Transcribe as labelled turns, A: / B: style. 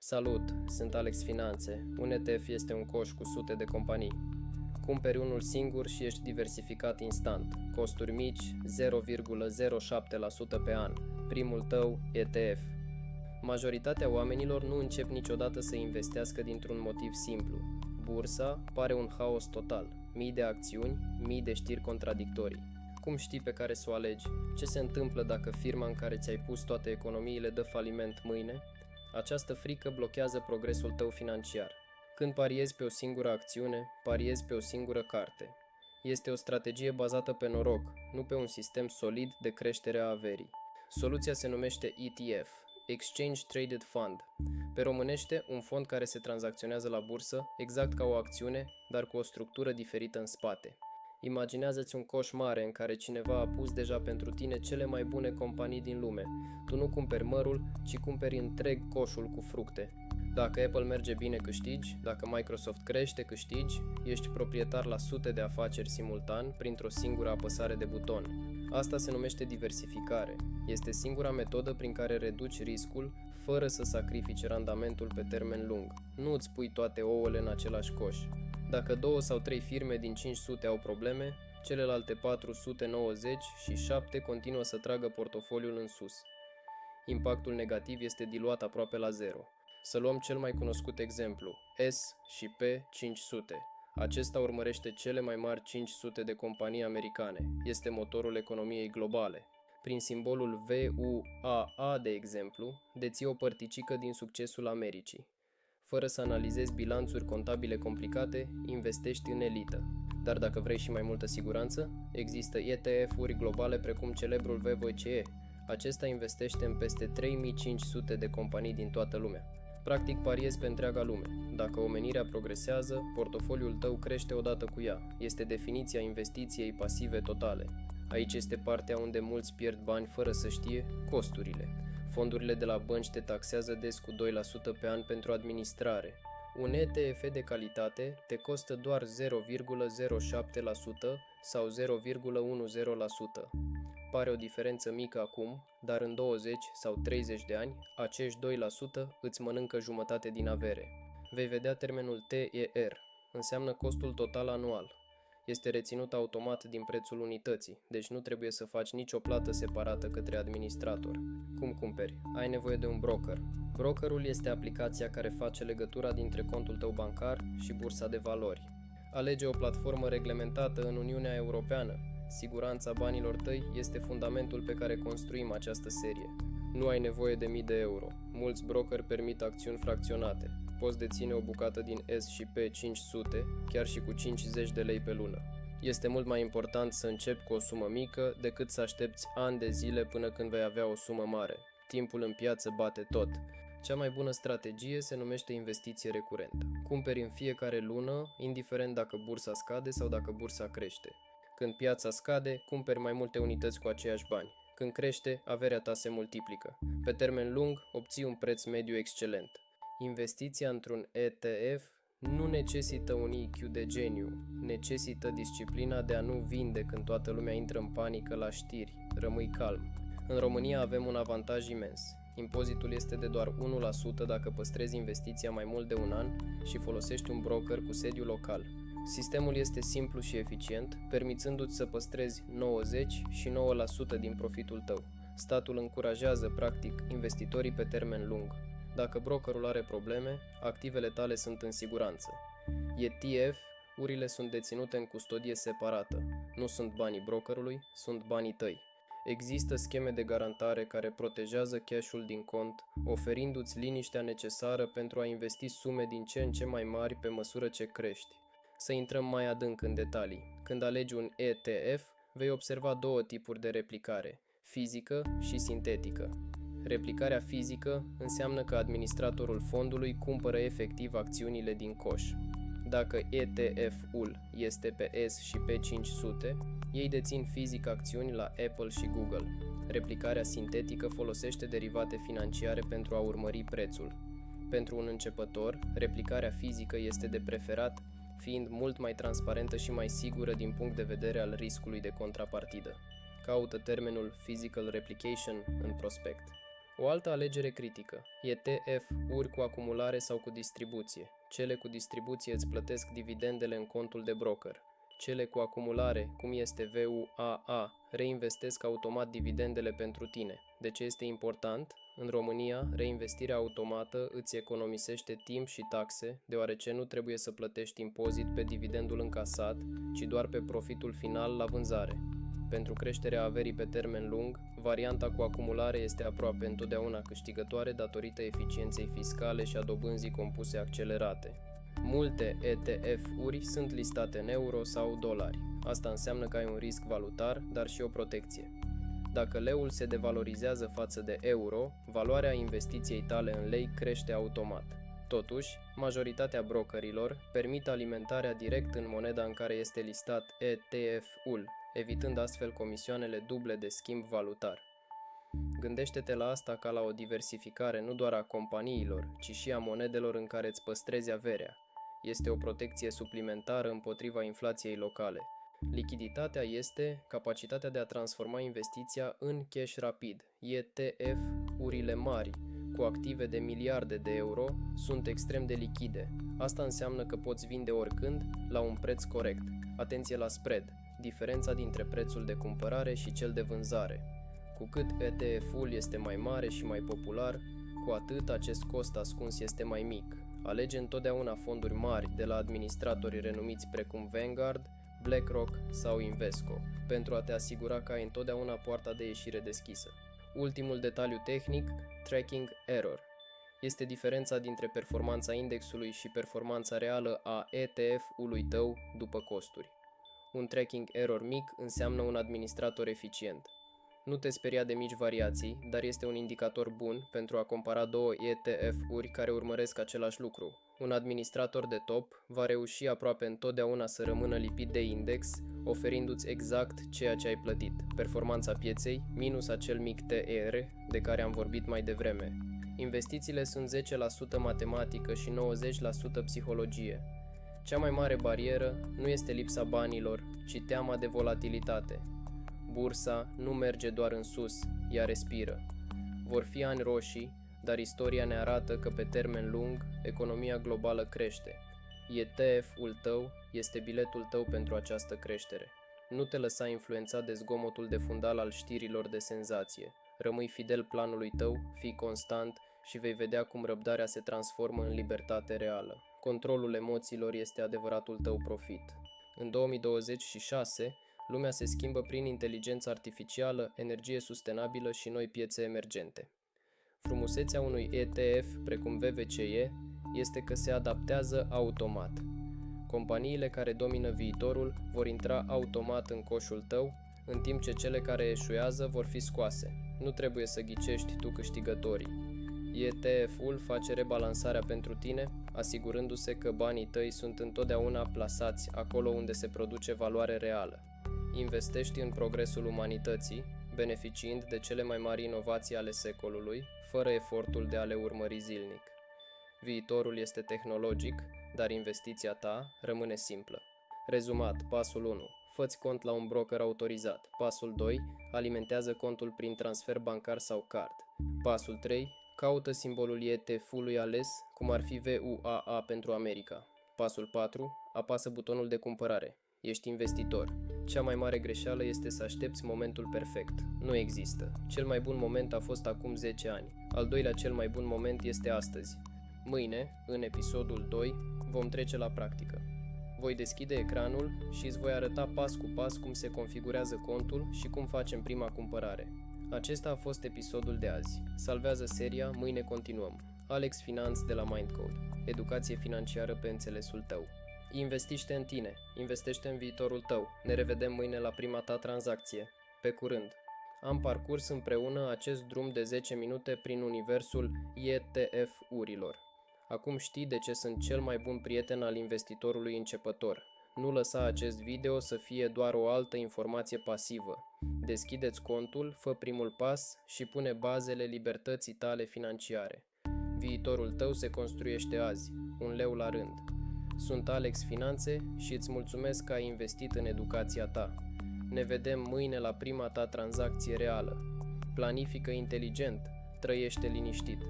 A: Salut, sunt Alex Finanțe. Un ETF este un coș cu sute de companii. Cumperi unul singur și ești diversificat instant. Costuri mici, 0,07% pe an. Primul tău ETF. Majoritatea oamenilor nu încep niciodată să investească dintr-un motiv simplu. Bursa pare un haos total. Mii de acțiuni, mii de știri contradictorii. Cum știi pe care să o alegi? Ce se întâmplă dacă firma în care ți-ai pus toate economiile dă faliment mâine? Această frică blochează progresul tău financiar. Când pariezi pe o singură acțiune, pariezi pe o singură carte. Este o strategie bazată pe noroc, nu pe un sistem solid de creștere a averii. Soluția se numește ETF, Exchange Traded Fund. Pe românește, un fond care se tranzacționează la bursă, exact ca o acțiune, dar cu o structură diferită în spate. Imaginează-ți un coș mare în care cineva a pus deja pentru tine cele mai bune companii din lume. Tu nu cumperi mărul, ci cumperi întreg coșul cu fructe. Dacă Apple merge bine, câștigi, dacă Microsoft crește, câștigi, ești proprietar la sute de afaceri simultan printr-o singură apăsare de buton. Asta se numește diversificare. Este singura metodă prin care reduci riscul fără să sacrifici randamentul pe termen lung. Nu îți pui toate ouăle în același coș. Dacă 2 sau 3 firme din 500 au probleme, celelalte 497 continuă să tragă portofoliul în sus. Impactul negativ este diluat aproape la zero. Să luăm cel mai cunoscut exemplu, S&P 500. Acesta urmărește cele mai mari 500 de companii americane. Este motorul economiei globale. Prin simbolul VUAA, de exemplu, deții o părticică din succesul Americii. Fără să analizezi bilanțuri contabile complicate, investești în elită. Dar dacă vrei și mai multă siguranță, există ETF-uri globale precum celebrul VVCE. Acesta investește în peste 3500 de companii din toată lumea. Practic pariezi pe întreaga lume. Dacă omenirea progresează, portofoliul tău crește odată cu ea. Este definiția investiției pasive totale. Aici este partea unde mulți pierd bani fără să știe costurile. Fondurile de la bănci te taxează des cu 2% pe an pentru administrare. Un ETF de calitate te costă doar 0,07% sau 0,10%. Pare o diferență mică acum, dar în 20 sau 30 de ani, acești 2% îți mănâncă jumătate din avere. Vei vedea termenul TER, înseamnă costul total anual. Este reținut automat din prețul unității, deci nu trebuie să faci nicio plată separată către administrator. Cum cumperi? Ai nevoie de un broker. Brokerul este aplicația care face legătura dintre contul tău bancar și bursa de valori. Alege o platformă reglementată în Uniunea Europeană. Siguranța banilor tăi este fundamentul pe care construim această serie. Nu ai nevoie de mii de euro. Mulți brokeri permit acțiuni fracționate. Poți deține o bucată din S&P 500 chiar și cu 50 de lei pe lună. Este mult mai important să începi cu o sumă mică decât să aștepți ani de zile până când vei avea o sumă mare. Timpul în piață bate tot. Cea mai bună strategie se numește investiție recurentă. Cumperi în fiecare lună, indiferent dacă bursa scade sau dacă bursa crește. Când piața scade, cumperi mai multe unități cu aceiași bani. Când crește, averea ta se multiplică. Pe termen lung, obții un preț mediu excelent. Investiția într-un ETF nu necesită un IQ de geniu, necesită disciplina de a nu vinde când toată lumea intră în panică la știri. Rămâi calm. În România avem un avantaj imens. Impozitul este de doar 1% dacă păstrezi investiția mai mult de un an și folosești un broker cu sediu local. Sistemul este simplu și eficient, permițându-ți să păstrezi 90 și 9% din profitul tău. Statul încurajează, practic, investitorii pe termen lung. Dacă brokerul are probleme, activele tale sunt în siguranță. ETF-urile sunt deținute în custodie separată. Nu sunt banii brokerului, sunt banii tăi. Există scheme de garantare care protejează cash-ul din cont, oferindu-ți liniștea necesară pentru a investi sume din ce în ce mai mari pe măsură ce crești. Să intrăm mai adânc în detalii. Când alegi un ETF, vei observa două tipuri de replicare, fizică și sintetică. Replicarea fizică înseamnă că administratorul fondului cumpără efectiv acțiunile din coș. Dacă ETF-ul este pe S&P 500, ei dețin fizic acțiuni la Apple și Google. Replicarea sintetică folosește derivate financiare pentru a urmări prețul. Pentru un începător, replicarea fizică este de preferat, fiind mult mai transparentă și mai sigură din punct de vedere al riscului de contrapartidă. Caută termenul Physical Replication în prospect. O altă alegere critică. ETF-uri cu acumulare sau cu distribuție. Cele cu distribuție îți plătesc dividendele în contul de broker. Cele cu acumulare, cum este VUAA, reinvestesc automat dividendele pentru tine. De ce este important? În România, reinvestirea automată îți economisește timp și taxe, deoarece nu trebuie să plătești impozit pe dividendul încasat, ci doar pe profitul final la vânzare. Pentru creșterea averii pe termen lung, varianta cu acumulare este aproape întotdeauna câștigătoare datorită eficienței fiscale și a dobânzii compuse accelerate. Multe ETF-uri sunt listate în euro sau dolari. Asta înseamnă că ai un risc valutar, dar și o protecție. Dacă leul se devalorizează față de euro, valoarea investiției tale în lei crește automat. Totuși, majoritatea brokerilor permit alimentarea direct în moneda în care este listat ETF-ul, evitând astfel comisioanele duble de schimb valutar. Gândește-te la asta ca la o diversificare nu doar a companiilor, ci și a monedelor în care îți păstrezi averea. Este o protecție suplimentară împotriva inflației locale. Lichiditatea este capacitatea de a transforma investiția în cash rapid. ETF-urile mari, cu active de miliarde de euro, sunt extrem de lichide. Asta înseamnă că poți vinde oricând, la un preț corect. Atenție la spread, diferența dintre prețul de cumpărare și cel de vânzare. Cu cât ETF-ul este mai mare și mai popular, cu atât acest cost ascuns este mai mic. Alege întotdeauna fonduri mari de la administratori renumiți precum Vanguard, BlackRock sau Invesco, pentru a te asigura că ai întotdeauna poarta de ieșire deschisă. Ultimul detaliu tehnic, tracking error. Este diferența dintre performanța indexului și performanța reală a ETF-ului tău după costuri. Un tracking error mic înseamnă un administrator eficient. Nu te speria de mici variații, dar este un indicator bun pentru a compara două ETF-uri care urmăresc același lucru. Un administrator de top va reuși aproape întotdeauna să rămână lipit de index, oferindu-ți exact ceea ce ai plătit, performanța pieței minus acel mic TR de care am vorbit mai devreme. Investițiile sunt 10% matematică și 90% psihologie. Cea mai mare barieră nu este lipsa banilor, ci teama de volatilitate. Bursa nu merge doar în sus, ea respiră. Vor fi ani roșii, dar istoria ne arată că pe termen lung, economia globală crește. ETF-ul tău este biletul tău pentru această creștere. Nu te lăsa influențat de zgomotul de fundal al știrilor de senzație. Rămâi fidel planului tău, fii constant și vei vedea cum răbdarea se transformă în libertate reală. Controlul emoțiilor este adevăratul tău profit. În 2026, lumea se schimbă prin inteligență artificială, energie sustenabilă și noi piețe emergente. Frumusețea unui ETF precum VVCE este că se adaptează automat. Companiile care domină viitorul vor intra automat în coșul tău, în timp ce cele care eșuează vor fi scoase. Nu trebuie să ghicești tu câștigătorii. ETF-ul face rebalansarea pentru tine, asigurându-se că banii tăi sunt întotdeauna plasați acolo unde se produce valoare reală. Investești în progresul umanității, beneficiind de cele mai mari inovații ale secolului, fără efortul de a le urmări zilnic. Viitorul este tehnologic, dar investiția ta rămâne simplă. Rezumat, pasul 1. Fă-ți cont la un broker autorizat. Pasul 2. Alimentează contul prin transfer bancar sau card. Pasul 3. Caută simbolul ETF-ului ales, cum ar fi VUAA pentru America. Pasul 4. Apasă butonul de cumpărare. Ești investitor. Cea mai mare greșeală este să aștepți momentul perfect. Nu există. Cel mai bun moment a fost acum 10 ani. Al doilea cel mai bun moment este astăzi. Mâine, în episodul 2, vom trece la practică. Voi deschide ecranul și îți voi arăta pas cu pas cum se configurează contul și cum facem prima cumpărare. Acesta a fost episodul de azi. Salvează seria, mâine continuăm. Alex Finanț de la Mindcode. Educație financiară pe înțelesul tău. Investiște în tine, investește în viitorul tău. Ne revedem mâine la prima ta tranzacție. Pe curând! Am parcurs împreună acest drum de 10 minute prin universul ETF-urilor. Acum știi de ce sunt cel mai bun prieten al investitorului începător. Nu lăsa acest video să fie doar o altă informație pasivă. Deschideți contul, fă primul pas și pune bazele libertății tale financiare. Viitorul tău se construiește azi, un leu la rând. Sunt Alex Finanțe și îți mulțumesc că ai investit în educația ta. Ne vedem mâine la prima ta tranzacție reală. Planifică inteligent, trăiește liniștit.